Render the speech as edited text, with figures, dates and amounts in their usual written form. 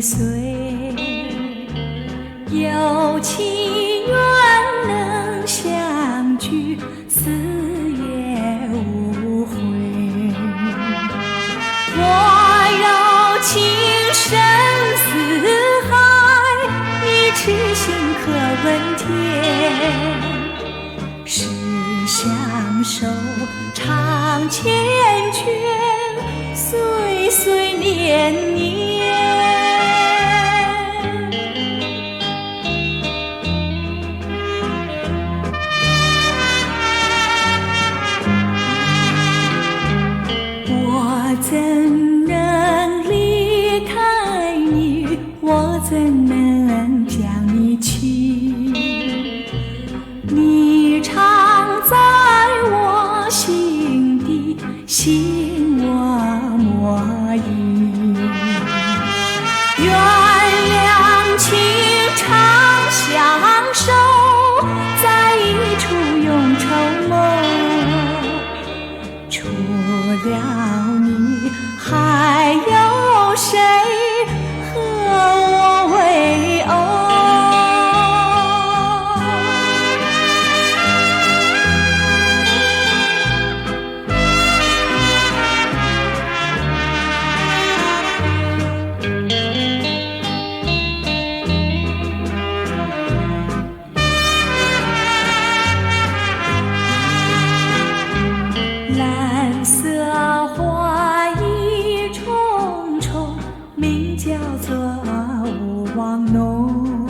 岁，有情愿能相聚，死也无悔。我柔情深似海，你痴心可问天。是相守长缱绻，岁岁年年。我怎能离开你？我怎能将你弃？你常在我心底，心我莫疑。愿两情长相守，在一处永愁梦。除了你，还有谁和我为偶？蓝色花意重重，名叫做勿忘浓。